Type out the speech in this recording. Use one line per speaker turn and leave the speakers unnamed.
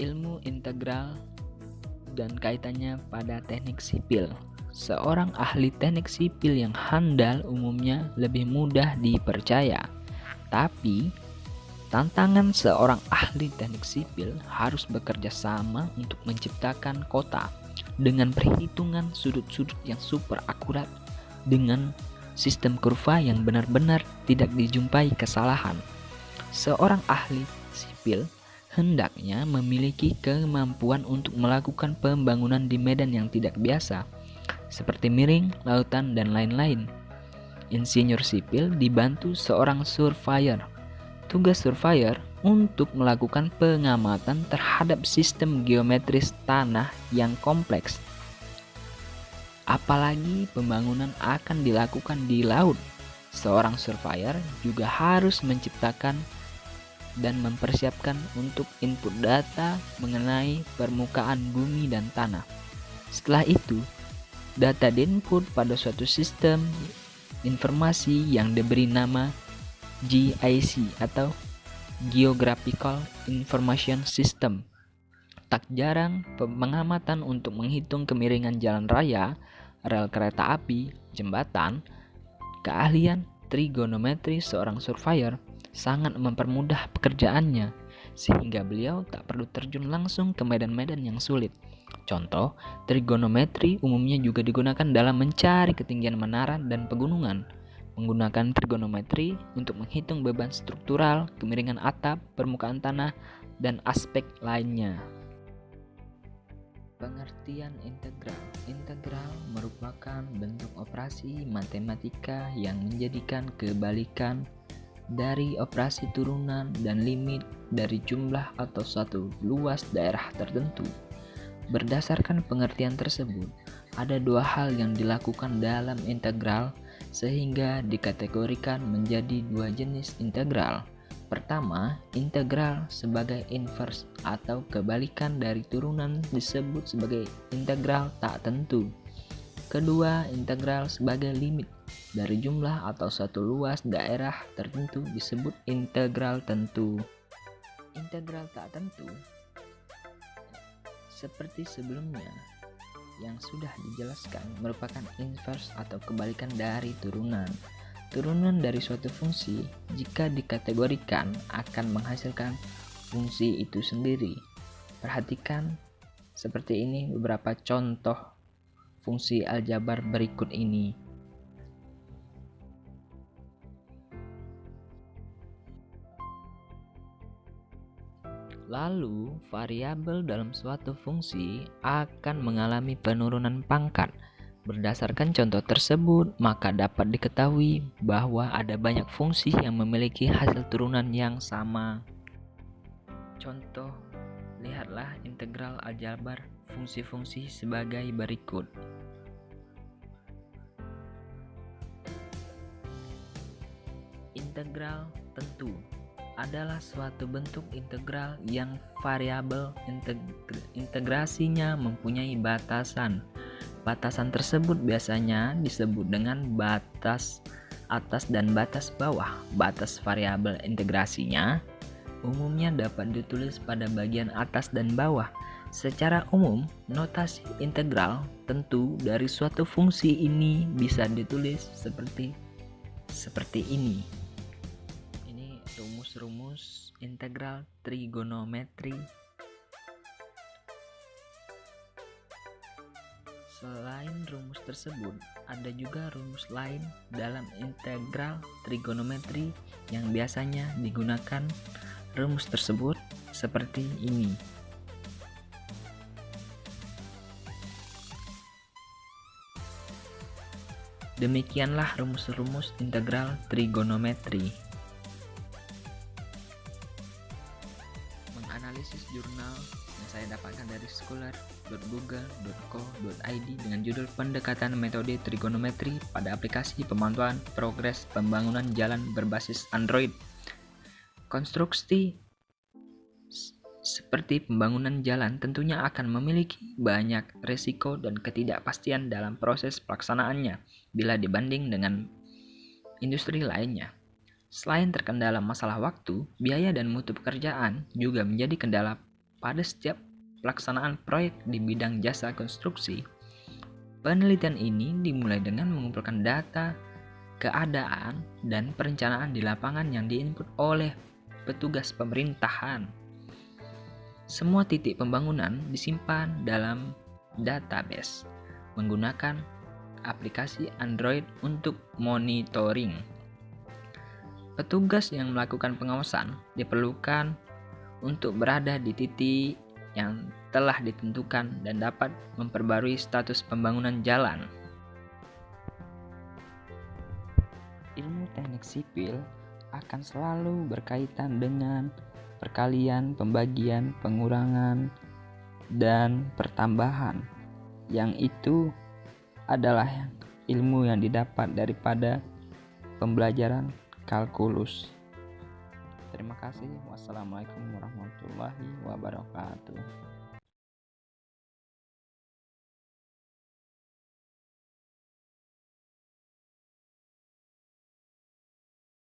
Ilmu integral dan kaitannya pada teknik sipil. Seorang ahli teknik sipil yang handal umumnya lebih mudah dipercaya. Tapi, tantangan seorang ahli teknik sipil harus bekerja sama untuk menciptakan kota dengan perhitungan sudut-sudut yang super akurat dengan sistem kurva yang benar-benar tidak dijumpai kesalahan. Seorang ahli sipil hendaknya memiliki kemampuan untuk melakukan pembangunan di medan yang tidak biasa, seperti miring, lautan, dan lain-lain. Insinyur sipil dibantu seorang surveyor. Tugas surveyor untuk melakukan pengamatan terhadap sistem geometris tanah yang kompleks. Apalagi pembangunan akan dilakukan di laut. Seorang surveyor juga harus menciptakan dan mempersiapkan untuk input data mengenai permukaan bumi dan tanah. Setelah itu, data diinput pada suatu sistem informasi yang diberi nama GIS atau Geographical Information System. Tak jarang pengamatan untuk menghitung kemiringan jalan raya, rel kereta api, jembatan. Keahlian trigonometri seorang surveyor sangat mempermudah pekerjaannya, sehingga beliau tak perlu terjun langsung ke medan-medan yang sulit. Contoh, trigonometri umumnya juga digunakan dalam mencari ketinggian menara dan pegunungan. Menggunakan trigonometri untuk menghitung beban struktural, kemiringan atap, permukaan tanah, dan aspek lainnya. Pengertian integral. Integral merupakan bentuk operasi matematika yang menjadikan kebalikan dari operasi turunan dan limit dari jumlah atau suatu luas daerah tertentu. Berdasarkan pengertian tersebut, ada dua hal yang dilakukan dalam integral sehingga dikategorikan menjadi dua jenis integral. Pertama, integral sebagai inverse atau kebalikan dari turunan disebut sebagai integral tak tentu. Kedua, integral sebagai limit dari jumlah atau suatu luas daerah tertentu disebut integral tentu. Integral tak tentu seperti sebelumnya yang sudah dijelaskan merupakan inverse atau kebalikan dari turunan. Turunan dari suatu fungsi jika dikategorikan akan menghasilkan fungsi itu sendiri. Perhatikan seperti ini beberapa contoh fungsi aljabar berikut ini. Lalu, variabel dalam suatu fungsi akan mengalami penurunan pangkat. Berdasarkan contoh tersebut, maka dapat diketahui bahwa ada banyak fungsi yang memiliki hasil turunan yang sama. Contoh, lihatlah integral aljabar fungsi-fungsi sebagai berikut. Integral tentu adalah suatu bentuk integral yang variabel integrasinya mempunyai batasan. Batasan tersebut biasanya disebut dengan batas atas dan batas bawah. Batas variabel integrasinya umumnya dapat ditulis pada bagian atas dan bawah. Secara umum, notasi integral tentu dari suatu fungsi ini bisa ditulis seperti ini. Ini rumus-rumus integral trigonometri. Selain rumus tersebut, ada juga rumus lain dalam integral trigonometri yang biasanya digunakan. Rumus tersebut seperti ini. Demikianlah rumus-rumus integral trigonometri. Menganalisis jurnal yang saya dapatkan dari scholar.google.co.id dengan judul Pendekatan Metode Trigonometri pada aplikasi pemantauan progres pembangunan jalan berbasis Android. Konstruksi seperti pembangunan jalan tentunya akan memiliki banyak risiko dan ketidakpastian dalam proses pelaksanaannya bila dibanding dengan industri lainnya. Selain terkendala masalah waktu, biaya dan mutu pekerjaan juga menjadi kendala pada setiap pelaksanaan proyek di bidang jasa konstruksi. Penelitian ini dimulai dengan mengumpulkan data, keadaan, dan perencanaan di lapangan yang diinput oleh petugas pemerintahan. Semua titik pembangunan disimpan dalam database menggunakan aplikasi Android untuk monitoring. Petugas yang melakukan pengawasan diperlukan untuk berada di titik yang telah ditentukan dan dapat memperbarui status pembangunan jalan. Ilmu teknik sipil akan selalu berkaitan dengan perkalian, pembagian, pengurangan, dan pertambahan, yang itu adalah ilmu yang didapat daripada pembelajaran kalkulus. Terima kasih. Wassalamualaikum warahmatullahi wabarakatuh.